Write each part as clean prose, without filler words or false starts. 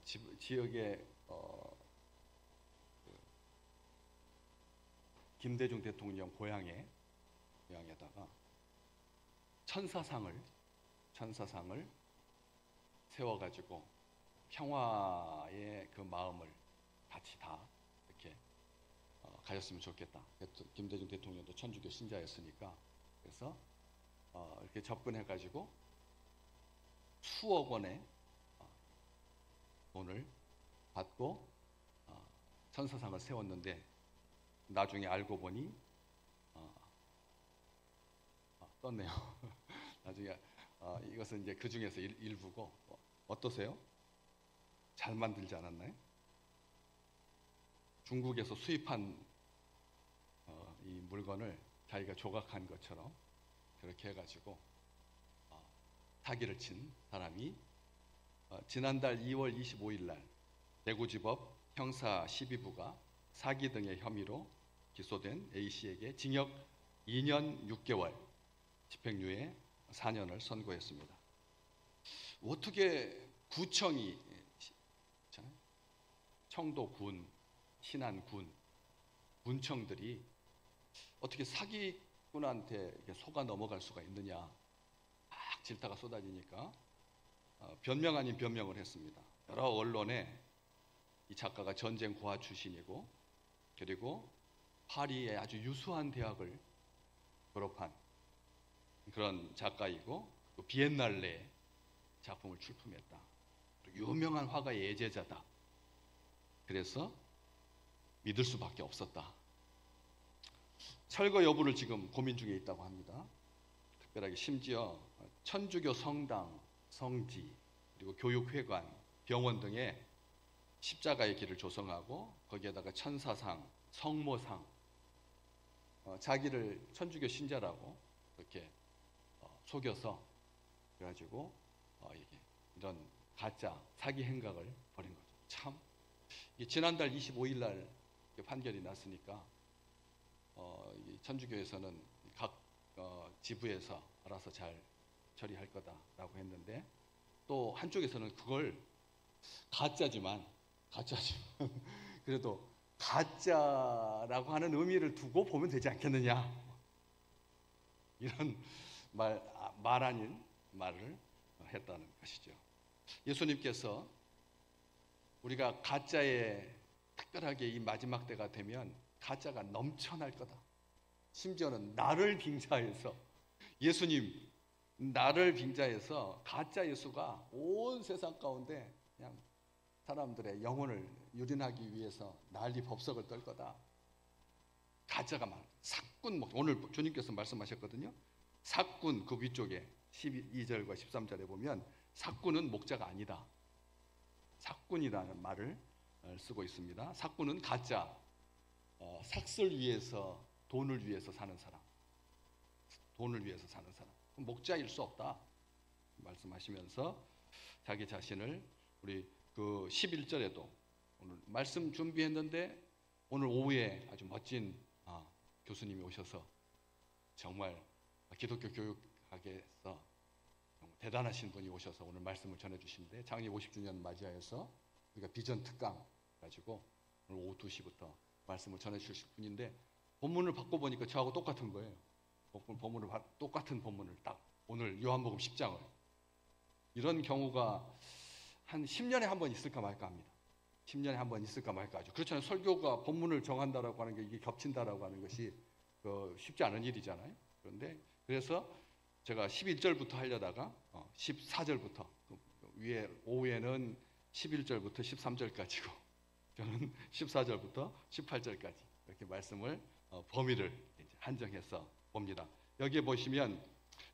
지역의 김대중 대통령 고향에다가 천사상을 세워가지고 평화의 그 마음을 같이 다 이렇게 가졌으면 좋겠다. 김대중 대통령도 천주교 신자였으니까 그래서 이렇게 접근해가지고 수억 원의 돈을 받고 천사상을 세웠는데 나중에 알고 보니 떴네요. 나중에 이것은 이제 그 중에서 일부고 어떠세요? 잘 만들지 않았나요? 중국에서 수입한 이 물건을 자기가 조각한 것처럼 그렇게 해가지고 사기를 친 사람이 지난달 2월 25일 날 대구지법 형사 12부가 사기 등의 혐의로 기소된 A씨에게 징역 2년 6개월, 집행유예 4년을 선고했습니다. 어떻게 구청이 청도군, 신안군, 군청들이 어떻게 사기꾼한테 속아 넘어갈 수가 있느냐, 막 질타가 쏟아지니까 변명 아닌 변명을 했습니다. 여러 언론에 이 작가가 전쟁 고아 출신이고 그리고 파리의 아주 유수한 대학을 졸업한 그런 작가이고 또 비엔날레 작품을 출품했다. 또 유명한 화가의 예제자다. 그래서 믿을 수밖에 없었다. 철거 여부를 지금 고민 중에 있다고 합니다. 특별하게 심지어 천주교 성당, 성지, 그리고 교육회관, 병원 등에 십자가의 길을 조성하고 거기에다가 천사상, 성모상, 자기를 천주교 신자라고 이렇게 속여서 그래가지고 이런 가짜 사기 행각을 벌인 거죠. 참 지난달 25일 날 판결이 났으니까 천주교에서는 각 지부에서 알아서 잘 처리할 거다라고 했는데 또 한쪽에서는 그걸 가짜지만 그래도 가짜라고 하는 의미를 두고 보면 되지 않겠느냐, 이런 말 아닌 말을 했다는 것이죠. 예수님께서 우리가 가짜에 특별하게 이 마지막 때가 되면 가짜가 넘쳐날 거다. 심지어는 나를 빙자해서 예수님 나를 빙자해서 가짜 예수가 온 세상 가운데 그냥 사람들의 영혼을 유린하기 위해서 난리 법석을 떨 거다. 가짜가 많아. 사꾼 오늘 주님께서 말씀하셨거든요. 사꾼 그 위쪽에 12절과 13절에 보면 사꾼은 목자가 아니다. 사꾼이라는 말을 쓰고 있습니다. 사꾼은 가짜, 삭슬 위해서 돈을 위해서 사는 사람, 돈을 위해서 사는 사람, 목자일 수 없다 말씀하시면서 자기 자신을 우리 그 11절에도 오늘 말씀 준비했는데 오늘 오후에 아주 멋진 교수님이 오셔서 정말 기독교 교육학에서 대단하신 분이 오셔서 오늘 말씀을 전해주시는데 창립 50주년 맞이하여서 우리가 비전 특강 가지고 오늘 오후 2시부터 말씀을 전해주실 분인데 본문을 바꿔보니까 저하고 똑같은 거예요. 똑같은 본문을 딱 오늘 요한복음 10장을 이런 경우가 한 10년에 한 번 있을까 말까 합니다. 10년에 한 번 있을까 말까 하죠. 그렇잖아요. 설교가 본문을 정한다라고 하는 게 이게 겹친다라고 하는 것이 쉽지 않은 일이잖아요. 그래서 제가 11절부터 하려다가 14절부터 위에 오후에는 11절부터 13절까지고 저는 14절부터 18절까지 이렇게 말씀을 범위를 한정해서 봅니다. 여기에 보시면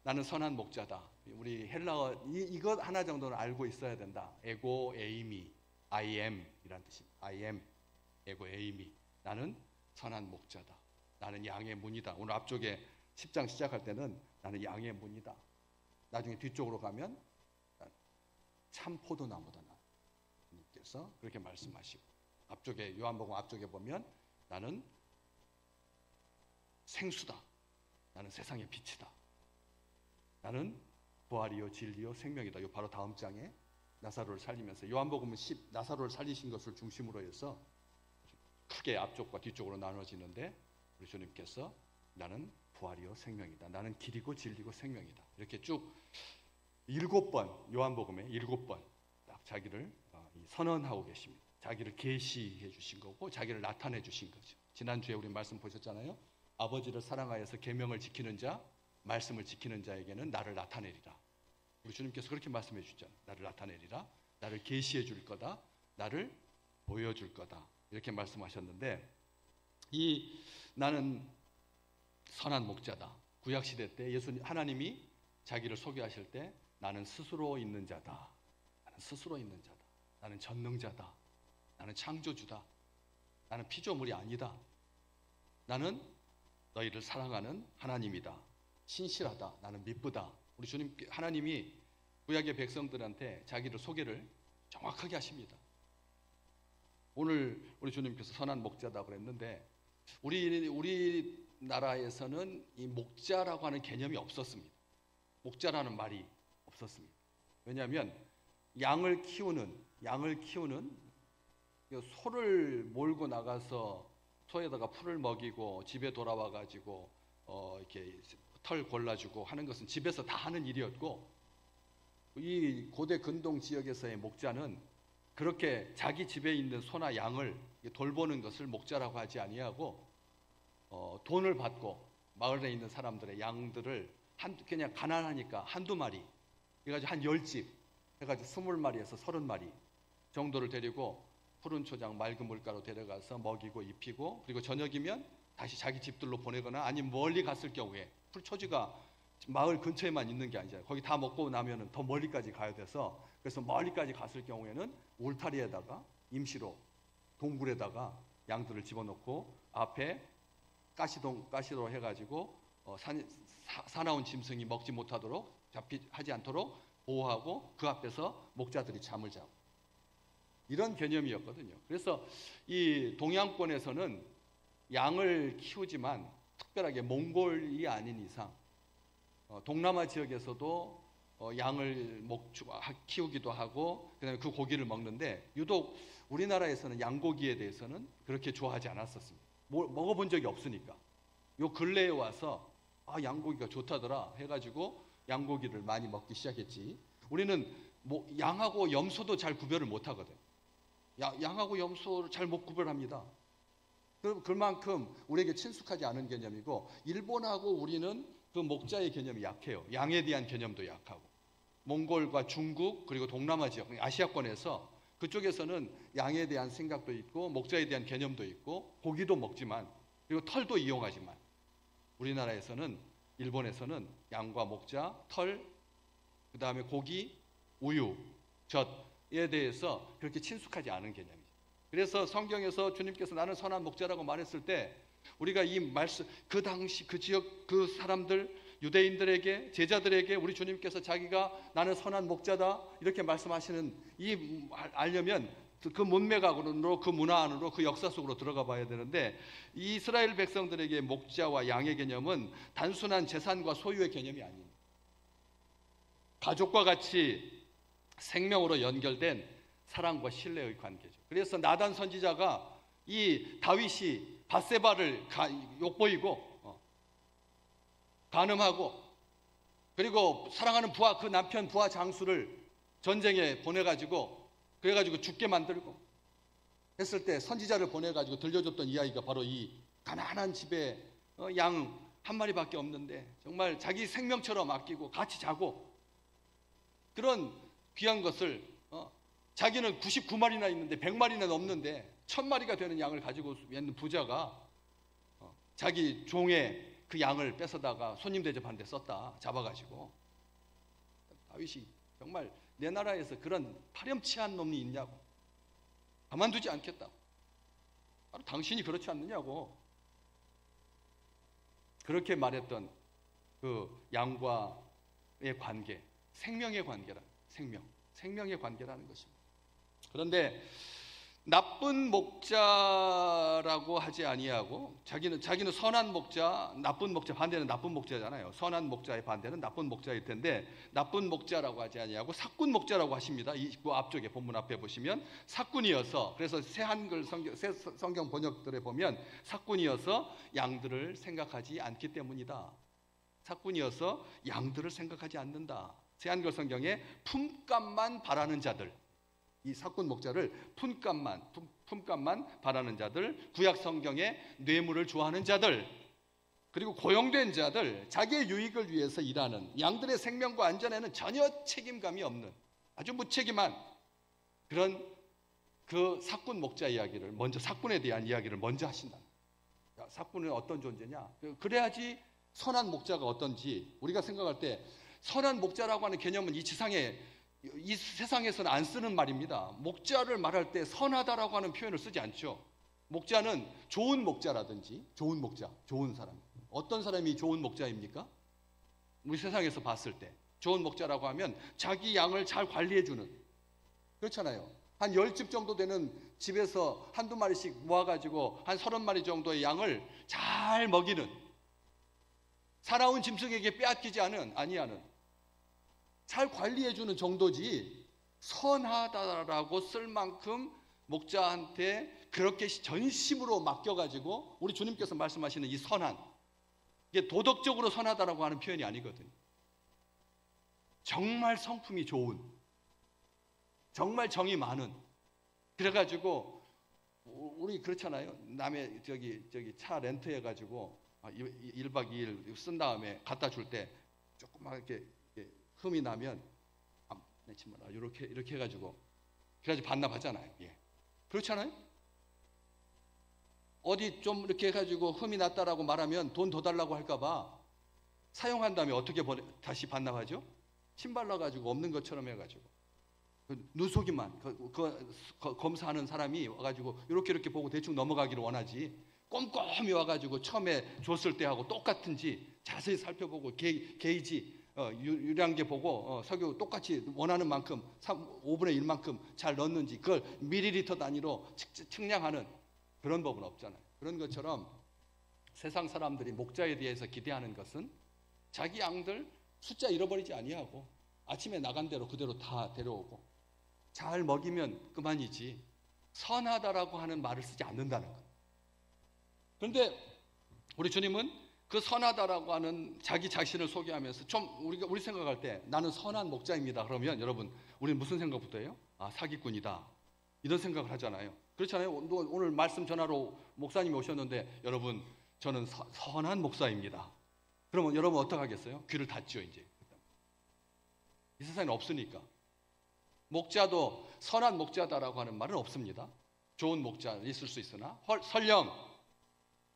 나는 선한 목자다. 우리 헬라어 이것 하나 정도는 알고 있어야 된다. 에고 에이미, I am 이란 뜻입니다. I am, 에고 에이미. 나는 선한 목자다. 나는 양의 문이다. 오늘 앞쪽에 10장 시작할 때는 나는 양의 문이다. 나중에 뒤쪽으로 가면 참 포도나무다. 주님께서 그렇게 말씀하시고 앞쪽에 요한복음 앞쪽에 보면 나는 생수다. 나는 세상의 빛이다. 나는 부활이요 진리요 생명이다. 요 바로 다음 장에 나사로를 살리면서 요한복음은 나사로를 살리신 것을 중심으로 해서 크게 앞쪽과 뒤쪽으로 나눠지는데 우리 주님께서 나는 부활이요 생명이다. 나는 길이고 진리고 생명이다. 이렇게 쭉 7번 요한복음에 7번 딱 자기를 선언하고 계십니다. 자기를 계시해 주신 거고 자기를 나타내 주신 거죠. 지난주에 우리 말씀 보셨잖아요. 아버지를 사랑하여서 계명을 지키는 자, 말씀을 지키는 자에게는 나를 나타내리라. 우리 주님께서 그렇게 말씀해 주셨잖아요. 나를 나타내리라. 나를 계시해 줄 거다. 나를 보여줄 거다. 이렇게 말씀하셨는데 나는 선한 목자다. 구약시대 때 하나님이 자기를 소개하실 때 나는 스스로 있는 자다. 나는 스스로 있는 자다. 나는 전능자다. 나는 창조주다. 나는 피조물이 아니다. 나는 너희를 사랑하는 하나님이다. 신실하다. 나는 미쁘다. 우리 주님 하나님이 구약의 백성들한테 자기를 소개를 정확하게 하십니다. 오늘 우리 주님께서 선한 목자다 그랬는데 우리 나라에서는 이 목자라고 하는 개념이 없었습니다. 목자라는 말이 없었습니다. 왜냐하면 양을 키우는 소를 몰고 나가서 소에다가 풀을 먹이고 집에 돌아와 가지고 이렇게 털 골라주고 하는 것은 집에서 다 하는 일이었고 이 고대 근동 지역에서의 목자는 그렇게 자기 집에 있는 소나 양을 돌보는 것을 목자라고 하지 아니하고 돈을 받고 마을에 있는 사람들의 양들을 그냥 가난하니까 한두 마리 해가지고 한 10집 해가지고 20마리에서 30마리 정도를 데리고 푸른 초장 맑은 물가로 데려가서 먹이고 입히고 그리고 저녁이면 다시 자기 집들로 보내거나 아니면 멀리 갔을 경우에 풀초지가 마을 근처에만 있는 게 아니잖아요. 거기 다 먹고 나면은 더 멀리까지 가야 돼서 그래서 멀리까지 갔을 경우에는 울타리에다가 임시로 동굴에다가 양들을 집어넣고 앞에 가시로 해가지고 사나운 짐승이 먹지 못하도록 하지 않도록 보호하고 그 앞에서 목자들이 잠을 자고 이런 개념이었거든요. 그래서 이 동양권에서는 양을 키우지만 특별하게 몽골이 아닌 이상 동남아 지역에서도 양을 키우기도 하고 그다음에 그 고기를 먹는데 유독 우리나라에서는 양고기에 대해서는 그렇게 좋아하지 않았었습니다. 먹어본 적이 없으니까 요 근래에 와서 양고기가 좋다더라 해가지고 양고기를 많이 먹기 시작했지. 우리는 양하고 염소도 잘 구별을 못하거든. 양하고 염소를 잘 못 구별합니다. 그만큼 우리에게 친숙하지 않은 개념이고 일본하고 우리는 그 목자의 개념이 약해요. 양에 대한 개념도 약하고 몽골과 중국 그리고 동남아 지역 아시아권에서 그쪽에서는 양에 대한 생각도 있고 목자에 대한 개념도 있고 고기도 먹지만 그리고 털도 이용하지만 우리나라에서는 일본에서는 양과 목자, 털, 그 다음에 고기, 우유, 젖에 대해서 그렇게 친숙하지 않은 개념이죠. 그래서 성경에서 주님께서 나는 선한 목자라고 말했을 때 우리가 이 말씀 그 당시 그 지역 그 사람들 유대인들에게 제자들에게 우리 주님께서 자기가 나는 선한 목자다 이렇게 말씀하시는 이 알려면 그 문맥으로 그 문화 안으로 그 역사 속으로 들어가 봐야 되는데 이 이스라엘 백성들에게 목자와 양의 개념은 단순한 재산과 소유의 개념이 아닙니다. 가족과 같이 생명으로 연결된 사랑과 신뢰의 관계죠. 그래서 나단 선지자가 이 다윗이 밧세바를 욕보이고 간음하고 그리고 사랑하는 그 남편 부하 장수를 전쟁에 보내가지고 그래가지고 죽게 만들고 했을 때 선지자를 보내가지고 들려줬던 이야기가 바로 이 가난한 집에 양 한 마리밖에 없는데 정말 자기 생명처럼 아끼고 같이 자고 그런 귀한 것을 자기는 99마리나 있는데 100마리나 넘는데 1000마리가 되는 양을 가지고 있는 부자가 자기 종의 그 양을 뺏어다가 손님 대접한 데 썼다. 잡아가지고 다윗이 정말 내 나라에서 그런 파렴치한 놈이 있냐고 가만두지 않겠다고 바로 당신이 그렇지 않느냐고 그렇게 말했던 그 양과의 관계 생명의 관계라 생명의 관계라는 것입니다. 그런데 나쁜 목자라고 하지 아니하고 자기는 선한 목자, 나쁜 목자 반대는 나쁜 목자잖아요. 선한 목자의 반대는 나쁜 목자일 텐데 나쁜 목자라고 하지 아니하고 사꾼 목자라고 하십니다. 이 앞쪽에 본문 앞에 보시면 사꾼이어서, 그래서 새 한글 새 성경 번역들에 보면 사꾼이어서 양들을 생각하지 않기 때문이다. 사꾼이어서 양들을 생각하지 않는다. 새 한글 성경에 품값만 바라는 자들, 이 사꾼 목자를 품값만 바라는 자들, 구약 성경에 뇌물을 좋아하는 자들, 그리고 고용된 자들, 자기의 유익을 위해서 일하는, 양들의 생명과 안전에는 전혀 책임감이 없는 아주 무책임한 그런 그 사꾼 목자 이야기를 먼저, 사꾼에 대한 이야기를 먼저 하신다. 사꾼은 어떤 존재냐? 그래야지 선한 목자가 어떤지 우리가 생각할 때, 선한 목자라고 하는 개념은 이 세상에서는 안 쓰는 말입니다. 목자를 말할 때 선하다라고 하는 표현을 쓰지 않죠. 목자는 좋은 목자라든지, 좋은 목자, 좋은 사람. 어떤 사람이 좋은 목자입니까? 우리 세상에서 봤을 때 좋은 목자라고 하면 자기 양을 잘 관리해주는, 그렇잖아요. 한 10집 정도 되는 집에서 한두 마리씩 모아가지고 한 30마리 정도의 양을 잘 먹이는, 살아온 짐승에게 빼앗기지 아니하는, 잘 관리해주는 정도지 선하다라고 쓸 만큼 목자한테 그렇게 전심으로 맡겨가지고 우리 주님께서 말씀하시는 이 선한, 이게 도덕적으로 선하다라고 하는 표현이 아니거든요. 정말 성품이 좋은, 정말 정이 많은, 그래가지고 우리 그렇잖아요. 남의 저기 차 렌트해가지고 1박 2일 쓴 다음에 갖다 줄 때 조금만 이렇게 흠이 나면 이렇게 해가지고 반납하잖아요. 예. 그렇잖아요. 어디 좀 이렇게 해가지고 흠이 났다라고 말하면 돈 더 달라고 할까봐 사용한 다음에 어떻게 다시 반납하죠? 침 발라가지고 없는 것처럼 해가지고 눈속임만 검사하는 사람이 와가지고 이렇게 보고 대충 넘어가기를 원하지, 꼼꼼히 와가지고 처음에 줬을 때하고 똑같은지 자세히 살펴보고 게이지 유량계 보고 석유 똑같이 원하는 만큼 5분의 1만큼 잘 넣었는지 그걸 밀리리터 단위로 측량하는 그런 법은 없잖아요. 그런 것처럼 세상 사람들이 목자에 대해서 기대하는 것은 자기 양들 숫자 잃어버리지 아니하고 아침에 나간 대로 그대로 다 데려오고 잘 먹이면 그만이지 선하다라고 하는 말을 쓰지 않는다는 거예요. 그런데 우리 주님은 그 선하다라고 하는 자기 자신을 소개하면서 좀 우리 생각할 때 나는 선한 목자입니다. 그러면 여러분 우리는 무슨 생각부터 해요? 아, 사기꾼이다. 이런 생각을 하잖아요. 그렇잖아요. 오늘 말씀 전하러 목사님이 오셨는데 여러분 저는 선한 목사입니다. 그러면 여러분 어떡하겠어요? 귀를 닫죠 이제. 이 세상에 없으니까. 목자도 선한 목자다라고 하는 말은 없습니다. 좋은 목자 있을 수 있으나 설령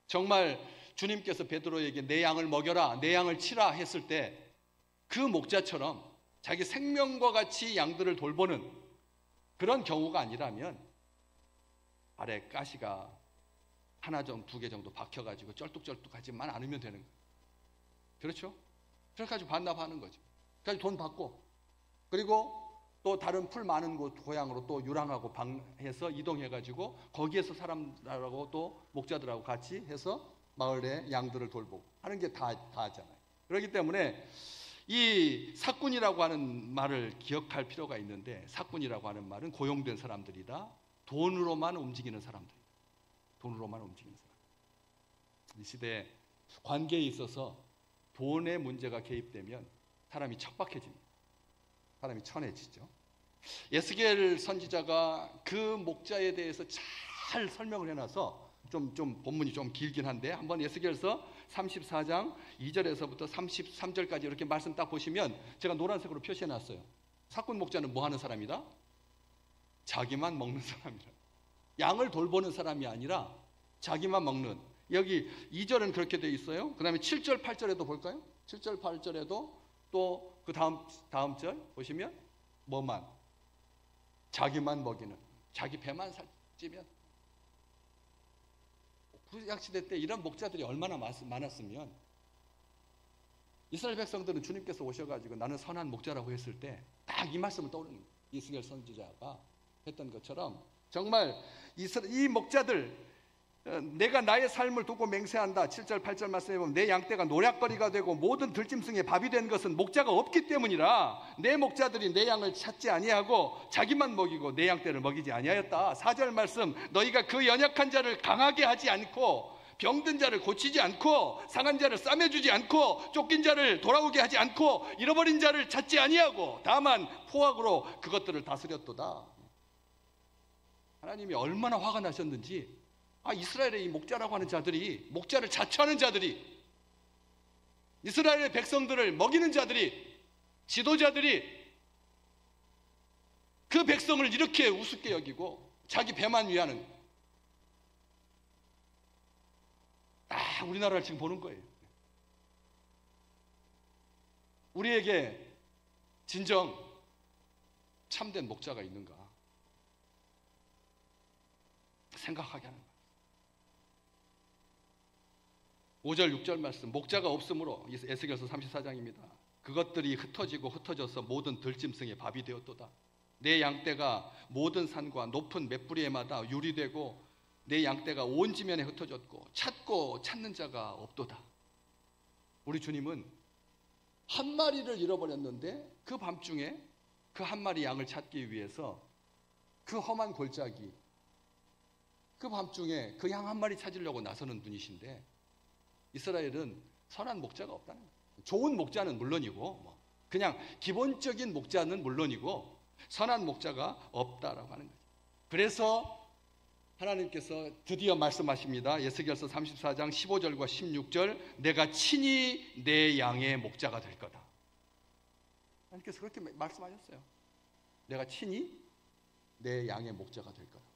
정말 주님께서 베드로에게 내 양을 먹여라, 내 양을 치라 했을 때 그 목자처럼 자기 생명과 같이 양들을 돌보는 그런 경우가 아니라면 발에 가시가 하나 정도, 2개 정도 박혀가지고 쩔뚝쩔뚝하지만 않으면 되는 거예요. 그렇죠? 그래가지고 반납하는 거죠. 그래서 돈 받고 그리고 또 다른 풀 많은 곳 고향으로 또 유랑하고 방해서 이동해가지고 거기에서 사람들하고 또 목자들하고 같이 해서 마을의 양들을 돌보고 하는 게 다 하잖아요. 그렇기 때문에 이 사꾼이라고 하는 말을 기억할 필요가 있는데 사꾼이라고 하는 말은 고용된 사람들이다. 돈으로만 움직이는 사람들. 돈으로만 움직이는 사람. 이 시대에 관계에 있어서 돈의 문제가 개입되면 사람이 척박해집니다. 사람이 천해지죠. 에스겔 선지자가 그 목자에 대해서 잘 설명을 해놔서 좀 본문이 좀 길긴 한데 한번 에스겔서 34장 2절에서부터 33절까지 이렇게 말씀 딱 보시면 제가 노란색으로 표시해놨어요. 사꾼 목자는 뭐 하는 사람이다? 자기만 먹는 사람이라. 양을 돌보는 사람이 아니라 자기만 먹는. 여기 2절은 그렇게 돼 있어요. 그 다음에 7절 8절에도 볼까요? 7절 8절에도 또 그 다음 절 보시면 뭐만? 자기만 먹이는, 자기 배만 살찌면. 구약시대 때 이런 목자들이 얼마나 많았으면 이스라엘 백성들은 주님께서 오셔가지고 나는 선한 목자라고 했을 때 딱 이 말씀을 떠오르는 거예요. 이스라엘 선지자가 했던 것처럼 정말 이 목자들, 내가 나의 삶을 두고 맹세한다. 7절 8절 말씀해 보면 내 양떼가 노략거리가 되고 모든 들짐승의 밥이 된 것은 목자가 없기 때문이라. 내 목자들이 내 양을 찾지 아니하고 자기만 먹이고 내 양떼를 먹이지 아니하였다. 4절 말씀, 너희가 그 연약한 자를 강하게 하지 않고 병든 자를 고치지 않고 상한 자를 싸매주지 않고 쫓긴 자를 돌아오게 하지 않고 잃어버린 자를 찾지 아니하고 다만 포악으로 그것들을 다스렸도다. 하나님이 얼마나 화가 나셨는지, 이스라엘의 이 목자라고 하는 자들이, 목자를 자처하는 자들이, 이스라엘의 백성들을 먹이는 자들이, 지도자들이 그 백성을 이렇게 우습게 여기고 자기 배만 위하는, 우리나라를 지금 보는 거예요. 우리에게 진정 참된 목자가 있는가 생각하게 하는 거예요. 5절 6절 말씀, 목자가 없으므로, 에스겔서 34장입니다. 그것들이 흩어져서 모든 들짐승의 밥이 되었도다. 내 양떼가 모든 산과 높은 맷뿌리에마다 유리되고 내 양떼가 온 지면에 흩어졌고 찾고 찾는 자가 없도다. 우리 주님은 한 마리를 잃어버렸는데 그 밤중에 그 한 마리 양을 찾기 위해서 그 험한 골짜기, 그 밤중에 그 양 한 마리 찾으려고 나서는 분이신데, 이스라엘은 선한 목자가 없다는 거예요. 좋은 목자는 물론이고, 그냥 기본적인 목자는 물론이고 선한 목자가 없다라고 하는 거죠. 그래서 하나님께서 드디어 말씀하십니다. 에스겔서 34장 15절과 16절, 내가 친히 내 양의 목자가 될 거다. 하나님께서 그렇게 말씀하셨어요. 내가 친히 내 양의 목자가 될 거다.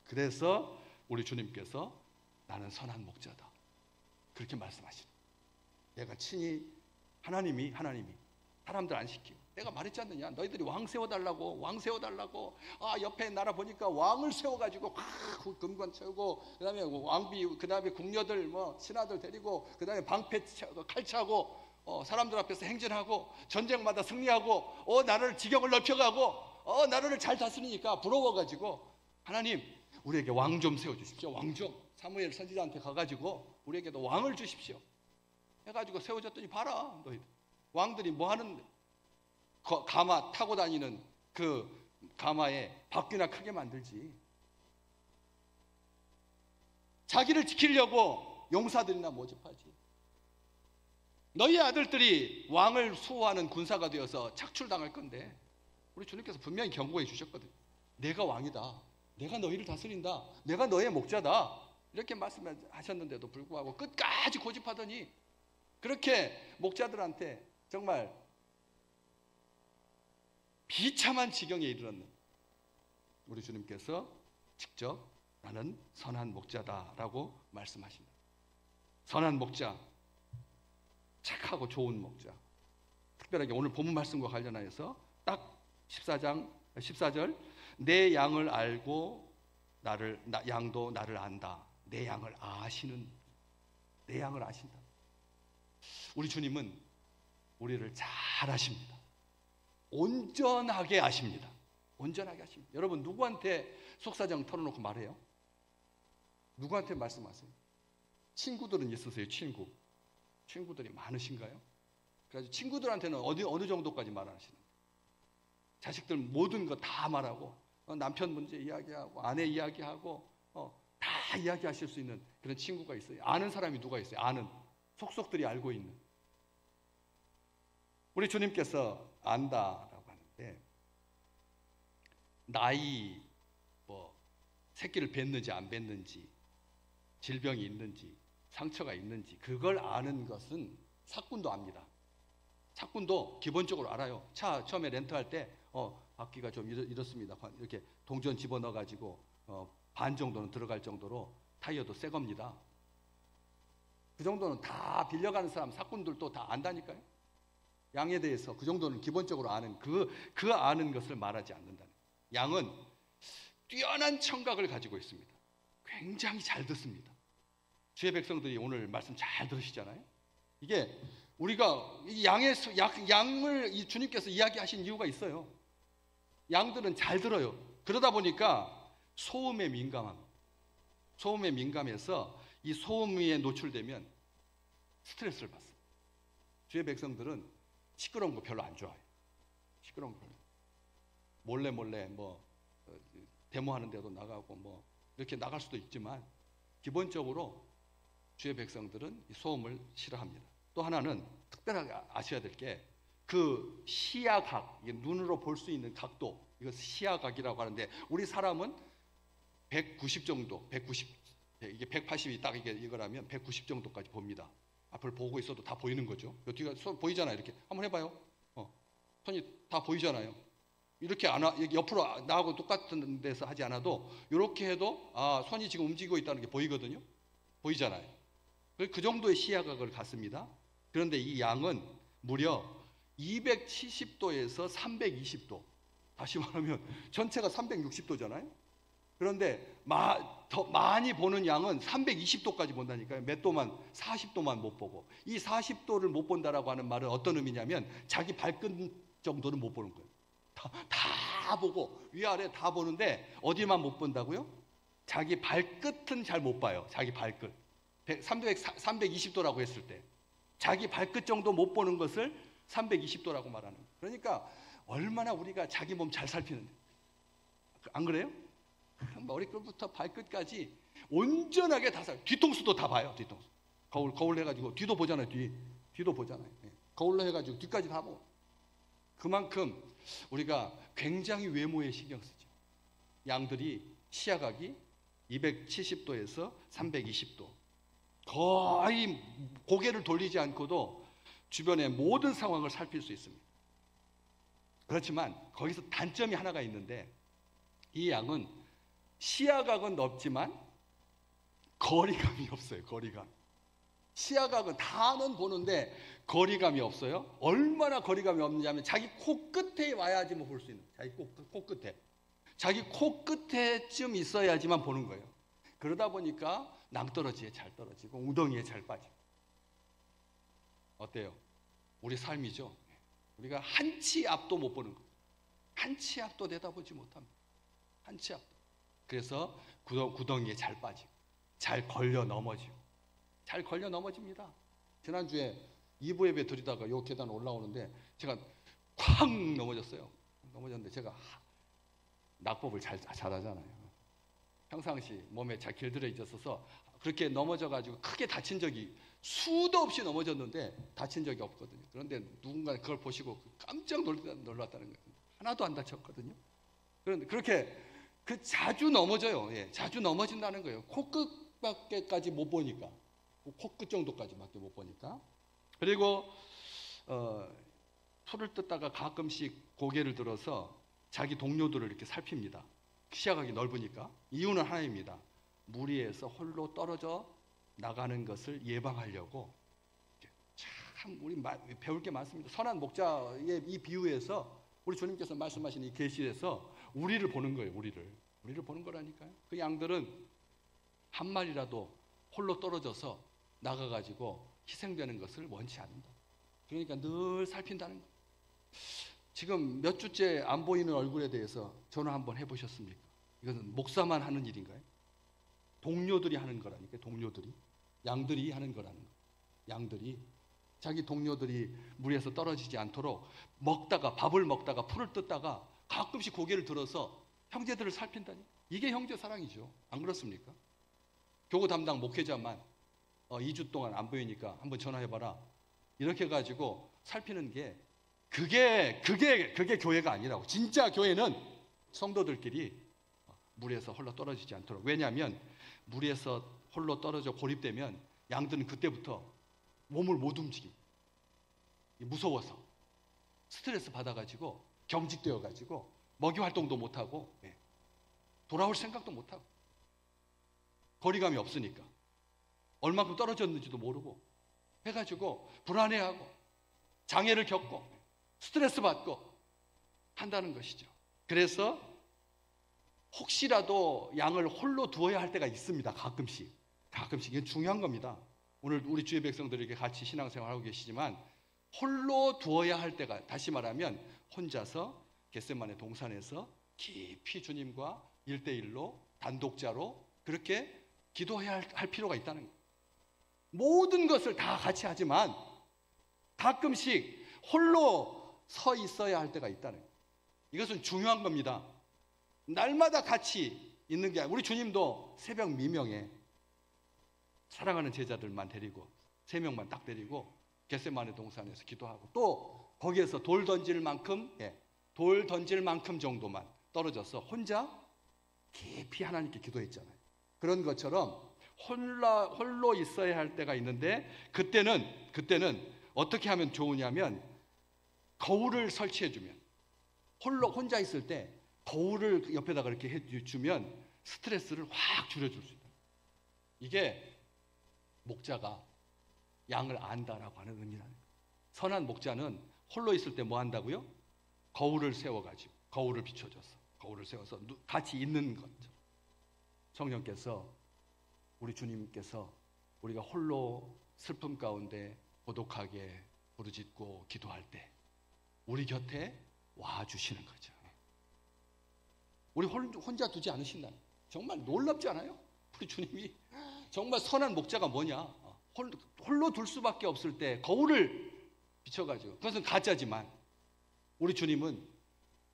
그래서 우리 주님께서 나는 선한 목자다, 그렇게 말씀하시는, 내가 친히, 하나님이 사람들 안 시키고, 내가 말했지 않느냐, 너희들이 왕 세워달라고, 옆에 나라 보니까 왕을 세워가지고 금관 채우고, 그 다음에 왕비, 그 다음에 궁녀들, 신하들 데리고, 그 다음에 방패 칼 차고, 사람들 앞에서 행진하고, 전쟁마다 승리하고, 나라를 지경을 넓혀가고, 나라를 잘 다스리니까 부러워가지고, 하나님 우리에게 왕 좀 세워주십시오. 왕 좀. 사무엘 선지자한테 가가지고 우리에게도 왕을 주십시오 해가지고 세워졌더니, 봐라, 너희들 왕들이 뭐 하는데, 가마 타고 다니는 그 가마에 바퀴나 크게 만들지, 자기를 지키려고 용사들이나 모집하지. 너희 아들들이 왕을 수호하는 군사가 되어서 착출당할 건데, 우리 주님께서 분명히 경고해 주셨거든요. 내가 왕이다, 내가 너희를 다스린다, 내가 너의 목자다, 이렇게 말씀하셨는데도 불구하고 끝까지 고집하더니, 그렇게 목자들한테 정말 비참한 지경에 이르렀는 우리 주님께서 직접 나는 선한 목자다라고 말씀하십니다. 선한 목자, 착하고 좋은 목자. 특별하게 오늘 본문 말씀과 관련하여서 딱 14절, 내 양을 알고 양도 나를 안다. 내 양을 아신다. 우리 주님은 우리를 잘 아십니다. 온전하게 아십니다. 여러분, 누구한테 속사정 털어놓고 말해요? 누구한테 말씀하세요? 친구들은 있으세요? 친구들이 많으신가요? 그래서 친구들한테는 어느 정도까지 말하시는? 자식들 모든 거 다 말하고, 남편 문제 이야기하고, 아내 이야기하고, 다 이야기하실 수 있는 그런 친구가 있어요. 아는 사람이 누가 있어요? 아는, 속속들이 알고 있는. 우리 주님께서 안다라고 하는데, 나이, 새끼를 뱉는지 안 뱉는지, 질병이 있는지, 상처가 있는지, 그걸 아는 것은 사꾼도 압니다. 사꾼도 기본적으로 알아요. 차 처음에 렌트할 때 바퀴가 좀 이렇습니다. 이렇게 동전 집어넣어가지고 반 정도는 들어갈 정도로 타이어도 새 겁니다. 그 정도는 다 빌려가는 사람, 사꾼들도 다 안다니까요. 양에 대해서 그 정도는 기본적으로 아는, 그 아는 것을 말하지 않는다는. 양은 뛰어난 청각을 가지고 있습니다. 굉장히 잘 듣습니다. 주의 백성들이 오늘 말씀 잘 들으시잖아요. 이게 우리가 이 양을 이 주님께서 이야기하신 이유가 있어요. 양들은 잘 들어요. 그러다 보니까 소음에 민감합니다. 소음에 민감해서 이 소음에 노출되면 스트레스를 받습니다. 주의 백성들은 시끄러운 거 별로 안 좋아해요. 시끄러운 거 별로. 몰래 뭐 데모하는 데도 나가고 뭐 이렇게 나갈 수도 있지만 기본적으로 주의 백성들은 이 소음을 싫어합니다. 또 하나는 특별하게 아셔야 될 게 그 시야각, 눈으로 볼 수 있는 각도, 이거 시야각이라고 하는데 우리 사람은 190 정도, 190, 이게 180이 딱 이거라면 190 정도까지 봅니다. 앞을 보고 있어도 다 보이는 거죠. 뒤가 손 보이잖아요. 이렇게 한번 해봐요. 손이 다 보이잖아요. 이렇게 옆으로 나하고 똑같은 데서 하지 않아도 이렇게 해도 손이 지금 움직이고 있다는 게 보이거든요. 보이잖아요. 그 정도의 시야각을 갖습니다. 그런데 이 양은 무려 270도에서 320도. 다시 말하면 전체가 360도잖아요. 그런데 더 많이 보는 양은 320도까지 본다니까요. 몇 도만, 40도만 못 보고. 이 40도를 못 본다라고 하는 말은 어떤 의미냐면 자기 발끝 정도는 못 보는 거예요. 다 보고 위아래 다 보는데 어디만 못 본다고요? 자기 발끝은 잘 못 봐요. 자기 발끝. 320도라고 했을 때 자기 발끝 정도 못 보는 것을 320도라고 말하는 거예요. 그러니까 얼마나 우리가 자기 몸 잘 살피는데. 안 그래요? 머리끝부터 발끝까지 온전하게 다 살펴요. 뒤통수도 다 봐요. 뒤통수. 거울 해가지고 뒤도 보잖아요. 뒤도 보잖아요. 거울로 해가지고 뒤까지 다 보고. 그만큼 우리가 굉장히 외모에 신경 쓰죠. 양들이 시야각이 270도에서 320도. 거의 고개를 돌리지 않고도 주변의 모든 상황을 살필 수 있습니다. 그렇지만 거기서 단점이 하나가 있는데 이 양은 시야각은 넓지만 거리감이 없어요. 거리감. 시야각은 다는 보는데 거리감이 없어요. 얼마나 거리감이 없느냐면 자기 코끝에 와야지만 볼 수 있는. 자기 코끝에. 자기 코끝에쯤 있어야지만 보는 거예요. 그러다 보니까 낭떠러지에 잘 떨어지고 웅덩이에 잘 빠지고. 어때요? 우리 삶이죠. 우리가 한 치 앞도 못 보는 거예요. 한 치 앞도 내다보지 못합니다. 한 치 앞도. 그래서 구덩이에 잘 빠지고 잘 걸려 넘어지고 잘 걸려 넘어집니다. 지난주에 2부 예배 드리다가 요 계단 올라오는데 제가 쾅 넘어졌어요. 넘어졌는데 제가 낙법을 잘하잖아요. 평상시 몸에 잘 길들여 있었어서 그렇게 넘어져가지고 크게 다친 적이 수도 없이 넘어졌는데 다친 적이 없거든요. 그런데 누군가 그걸 보시고 깜짝 놀랐다는 거예요. 하나도 안 다쳤거든요. 그런데 그렇게 자주 넘어져요. 예, 자주 넘어진다는 거예요. 코끝밖에까지 못 보니까. 코끝 정도까지밖에 못 보니까. 그리고 풀을 뜯다가 가끔씩 고개를 들어서 자기 동료들을 이렇게 살핍니다. 시야각이 넓으니까. 이유는 하나입니다. 무리에서 홀로 떨어져 나가는 것을 예방하려고. 참 우리 배울 게 많습니다. 선한 목자의 이 비유에서 우리 주님께서 말씀하신 이 계시에서 우리를 보는 거예요. 우리를 보는 거라니까요. 그 양들은 한 마리라도 홀로 떨어져서 나가가지고 희생되는 것을 원치 않는다. 그러니까 늘 살핀다는 거예요. 지금 몇 주째 안 보이는 얼굴에 대해서 전화 한번 해보셨습니까? 이것은 목사만 하는 일인가요? 동료들이 하는 거라니까. 동료들이. 양들이 하는 거라는 거예요. 양들이. 자기 동료들이 물에서 떨어지지 않도록 밥을 먹다가 풀을 뜯다가 가끔씩 고개를 들어서 형제들을 살핀다니. 이게 형제 사랑이죠. 안 그렇습니까? 교구 담당 목회자만 2주 동안 안 보이니까 한번 전화해봐라. 이렇게 해가지고 살피는 게 그게 교회가 아니라고. 진짜 교회는 성도들끼리 물에서 홀로 떨어지지 않도록. 왜냐하면 물에서 홀로 떨어져 고립되면 양들은 그때부터 몸을 못 움직이. 무서워서 스트레스 받아가지고 경직되어가지고 먹이 활동도 못하고 돌아올 생각도 못하고 거리감이 없으니까 얼마큼 떨어졌는지도 모르고 해가지고 불안해하고 장애를 겪고 스트레스 받고 한다는 것이죠. 그래서 혹시라도 양을 홀로 두어야 할 때가 있습니다. 가끔씩 이게 중요한 겁니다. 오늘 우리 주의 백성들에게 같이 신앙생활하고 계시지만 홀로 두어야 할 때가, 다시 말하면 혼자서 겟세마네 동산에서 깊이 주님과 1대1로 단독자로 그렇게 기도해야 할 필요가 있다는 거예요. 모든 것을 다 같이 하지만 가끔씩 홀로 서 있어야 할 때가 있다는 거예요. 이것은 중요한 겁니다. 날마다 같이 있는 게 아니라 우리 주님도 새벽 미명에 사랑하는 제자들만 데리고 3명만 딱 데리고 겟세마네 동산에서 기도하고 또 거기에서 돌 던질 만큼 정도만 떨어져서 혼자 깊이 하나님께 기도했잖아요. 그런 것처럼 홀로 있어야 할 때가 있는데 그때는 어떻게 하면 좋으냐면 거울을 설치해주면 혼자 있을 때 거울을 옆에다가 이렇게 해주면 스트레스를 확 줄여줄 수 있다. 이게 목자가 양을 안다라고 하는 의미라는 거예요. 선한 목자는 홀로 있을 때 뭐 한다고요? 거울을 세워가지고 거울을 비춰줘서 거울을 세워서 같이 있는 거죠. 성령께서 우리 주님께서 우리가 홀로 슬픔 가운데 고독하게 부르짖고 기도할 때 우리 곁에 와주시는 거죠. 우리 혼자 두지 않으신다. 정말 놀랍지 않아요? 우리 주님이 정말 선한 목자가 뭐냐? 홀로 둘 수밖에 없을 때 거울을 비춰가지고 그것은 가짜지만 우리 주님은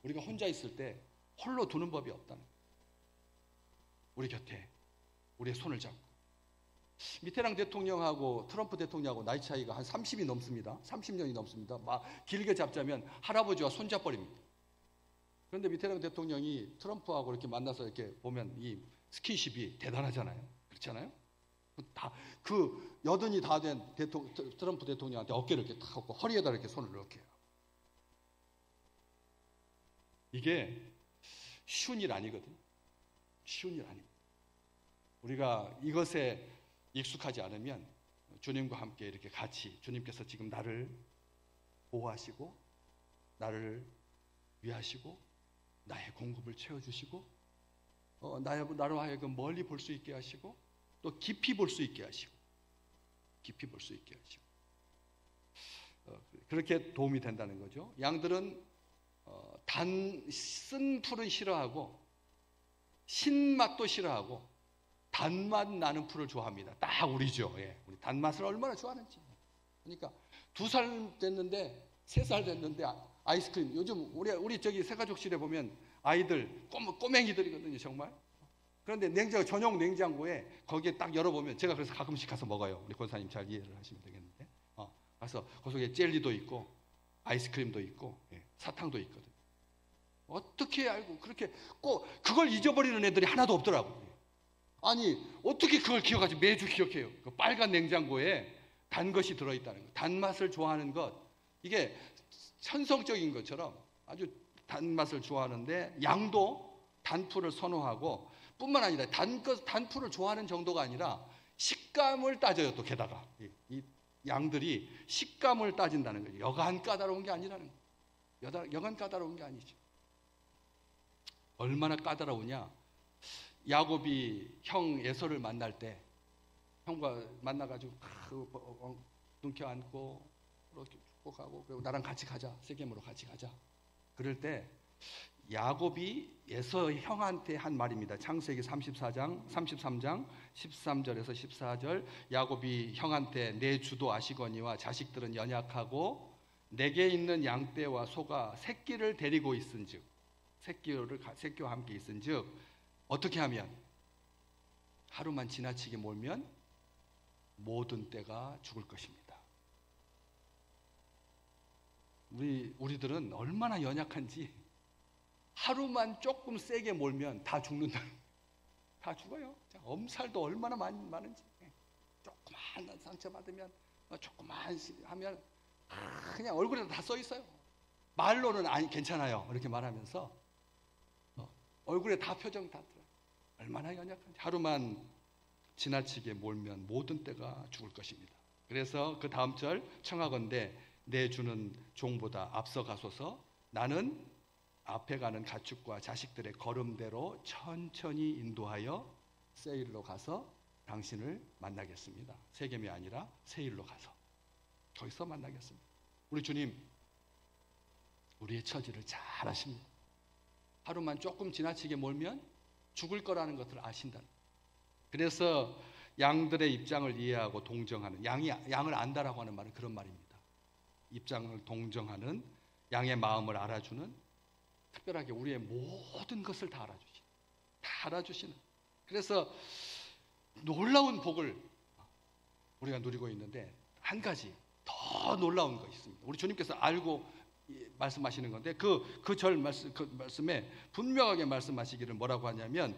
우리가 혼자 있을 때 홀로 두는 법이 없다는 거예요. 우리 곁에 우리의 손을 잡고 미테랑 대통령하고 트럼프 대통령하고 나이 차이가 한 30이 넘습니다. 30년이 넘습니다. 막 길게 잡자면 할아버지와 손잡버립니다. 그런데 미테랑 대통령이 트럼프하고 이렇게 만나서 이렇게 보면 이 스킨십이 대단하잖아요. 그렇잖아요? 여든이 다 된 트럼프 대통령한테 어깨를 이렇게 탁 하고 허리에다 이렇게 손을 이렇게 해요. 이게 쉬운 일 아니거든. 쉬운 일 아닙니다. 우리가 이것에 익숙하지 않으면 주님과 함께 이렇게 같이 주님께서 지금 나를 보호하시고 나를 위하시고 나의 공급을 채워주시고 나로 하여금 멀리 볼 수 있게 하시고 또 깊이 볼 수 있게 하시고 그렇게 도움이 된다는 거죠. 양들은 쓴 풀은 싫어하고 신맛도 싫어하고 단맛 나는 풀을 좋아합니다. 딱 우리죠. 예. 우리 단맛을 얼마나 좋아하는지. 그러니까 2살 됐는데 3살 됐는데 아이스크림 요즘 우리 저기 새가족실에 보면 아이들 꼬맹이들이거든요. 정말. 그런데 전용 냉장고에 거기에 딱 열어보면 제가 그래서 가끔씩 가서 먹어요. 우리 권사님 잘 이해를 하시면 되겠는데 가서 그 속에 젤리도 있고 아이스크림도 있고 사탕도 있거든. 어떻게 알고 그렇게 꼭 그걸 잊어버리는 애들이 하나도 없더라고. 아니 어떻게 그걸 기억하지? 매주 기억해요. 그 빨간 냉장고에 단 것이 들어있다는 거. 단맛을 좋아하는 것. 이게 천성적인 것처럼 아주 단맛을 좋아하는데 양도 단풀을 선호하고 뿐만 아니라 단풀을 좋아하는 정도가 아니라 식감을 따져요. 또 게다가 이 양들이 식감을 따진다는 거예요. 여간 까다로운 게 아니라는 거예요. 여간 까다로운 게 아니죠. 얼마나 까다로우냐. 야곱이 형 에서를 만날 때 형과 만나가지고 엉켜 안고 이렇게 축복하고 그리고 나랑 같이 가자. 세겜으로 같이 가자. 그럴 때 야곱이 에서 형한테 한 말입니다. 창세기 33장 13절에서 14절 야곱이 형한테 내 주도 아시거니와 자식들은 연약하고 내게 있는 양떼와 소가 새끼를 데리고 있은즉 새끼와 함께 있은즉 어떻게 하면 하루만 지나치게 몰면 모든 떼가 죽을 것입니다. 우리들은 얼마나 연약한지 하루만 조금 세게 몰면 다 죽는다. 다 죽어요. 엄살도 얼마나 많은지. 조그만 상처 받으면 조그만 하면 그냥 얼굴에 다 써 있어요. 말로는 아니 괜찮아요. 이렇게 말하면서 얼굴에 다 표정 다 들어요. 얼마나 연약한지. 하루만 지나치게 몰면 모든 때가 죽을 것입니다. 그래서 그 다음 절 청하건대 내 주는 종보다 앞서가소서 나는 앞에 가는 가축과 자식들의 걸음대로 천천히 인도하여 세일로 가서 당신을 만나겠습니다. 세겜이 아니라 세일로 가서 거기서 만나겠습니다. 우리 주님 우리의 처지를 잘 아십니다. 하루만 조금 지나치게 몰면 죽을 거라는 것을 아신다. 그래서 양들의 입장을 이해하고 동정하는, 양을 안다라고 하는 말은 그런 말입니다. 입장을 동정하는, 양의 마음을 알아주는, 특별하게 우리의 모든 것을 다 알아주시는. 그래서 놀라운 복을 우리가 누리고 있는데, 한 가지 더 놀라운 것이 있습니다. 우리 주님께서 알고 말씀하시는 건데, 그 말씀에 분명하게 말씀하시기를 뭐라고 하냐면,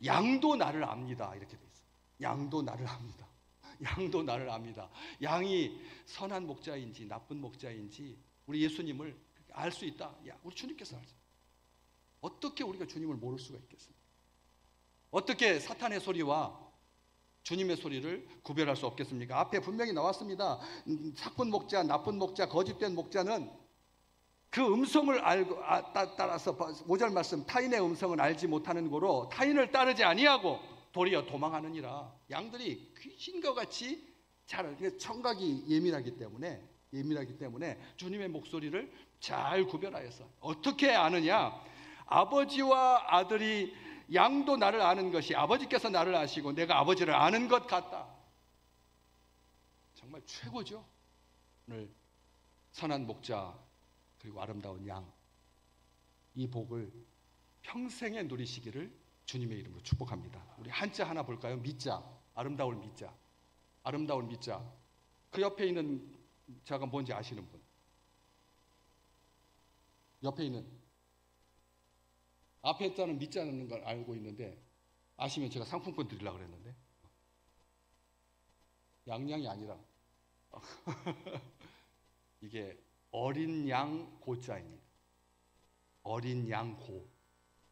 양도 나를 압니다, 이렇게 돼 있어요. 양도 나를 압니다. 양도 나를 압니다. 양이 선한 목자인지 나쁜 목자인지 우리 예수님을 알 수 있다. 우리 주님께서 알죠. 어떻게 우리가 주님을 모를 수가 있겠습니까? 어떻게 사탄의 소리와 주님의 소리를 구별할 수 없겠습니까? 앞에 분명히 나왔습니다. 사꾼 목자, 나쁜 목자, 거짓된 목자는 그 음성을 알고 따라서 5절 말씀, 타인의 음성을 알지 못하는 고로 타인을 따르지 아니하고 도리어 도망하느니라. 양들이 귀신과 같이 청각이 예민하기 때문에 주님의 목소리를 잘 구별하여서 어떻게 아느냐? 아버지와 아들이, 양도 나를 아는 것이 아버지께서 나를 아시고 내가 아버지를 아는 것 같다. 정말 최고죠. 오늘 선한 목자 그리고 아름다운 양, 이 복을 평생에 누리시기를 주님의 이름으로 축복합니다. 우리 한자 하나 볼까요? 미자, 아름다울 미자. 아름다울 미자. 그 옆에 있는 자가 뭔지 아시는 분? 옆에 있는, 앞에 있다는 미자는 걸 알고 있는데, 아시면 제가 상품권 드리려고 그랬는데, 양양이 아니라 이게 어린 양 고자입니다. 어린 양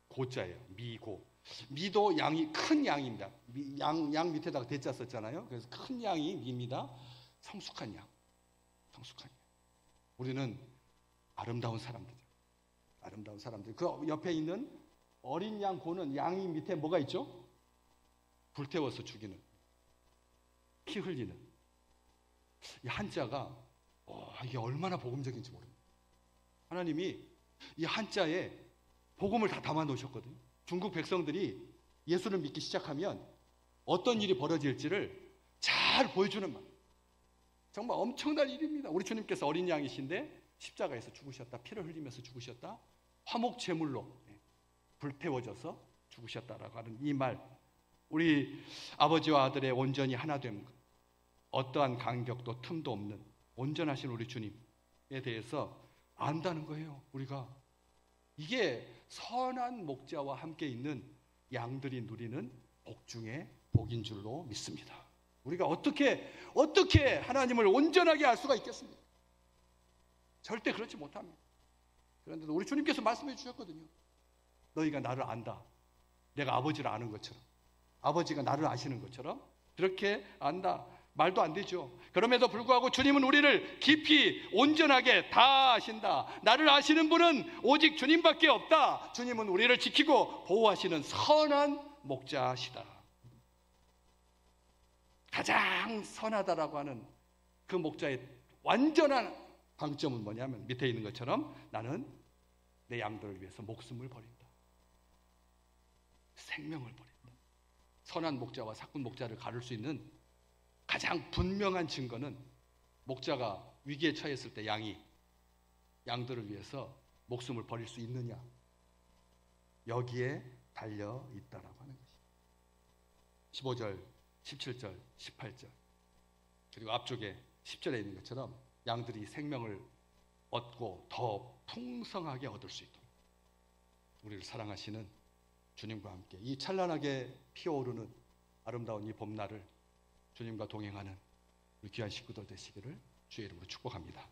고자예요. 미고. 미도 양이 큰 양입니다. 양 밑에다가 대자 썼잖아요. 그래서 큰 양이 미입니다. 성숙한 양. 우리는 아름다운 사람들. 그 옆에 있는 어린 양 고는, 양이 밑에 뭐가 있죠? 불태워서 죽이는, 피 흘리는. 이 한자가 이게 얼마나 복음적인지 모릅니다. 하나님이 이 한자에 복음을 다 담아 놓으셨거든요. 중국 백성들이 예수를 믿기 시작하면 어떤 일이 벌어질지를 잘 보여주는 말. 정말 엄청난 일입니다. 우리 주님께서 어린 양이신데 십자가에서 죽으셨다. 피를 흘리면서 죽으셨다. 화목 제물로 불태워져서 죽으셨다라고 하는 이 말. 우리 아버지와 아들의 온전히 하나됨, 어떠한 간격도 틈도 없는 온전하신 우리 주님에 대해서 안다는 거예요. 우리가 이게 선한 목자와 함께 있는 양들이 누리는 복 중에 복인 줄로 믿습니다. 우리가 어떻게 하나님을 온전하게 알 수가 있겠습니까? 절대 그렇지 못합니다. 그런데 우리 주님께서 말씀해 주셨거든요. 너희가 나를 안다. 내가 아버지를 아는 것처럼, 아버지가 나를 아시는 것처럼 그렇게 안다. 말도 안 되죠. 그럼에도 불구하고 주님은 우리를 깊이 온전하게 다 아신다. 나를 아시는 분은 오직 주님밖에 없다. 주님은 우리를 지키고 보호하시는 선한 목자시다. 가장 선하다라고 하는 그 목자의 완전한 강점은 뭐냐면, 밑에 있는 것처럼 나는 내 양들을 위해서 목숨을 버린다. 생명을 버린다. 선한 목자와 사꾼 목자를 가를 수 있는 가장 분명한 증거는, 목자가 위기에 처했을 때 양들을 위해서 목숨을 버릴 수 있느냐, 여기에 달려 있다라고 하는 것이 15절, 17절, 18절, 그리고 앞쪽에 10절에 있는 것처럼 양들이 생명을 얻고 더 풍성하게 얻을 수 있도록 우리를 사랑하시는 주님과 함께 이 찬란하게 피어오르는 아름다운 이 봄날을 주님과 동행하는 우리 귀한 식구들 되시기를 주의 이름으로 축복합니다.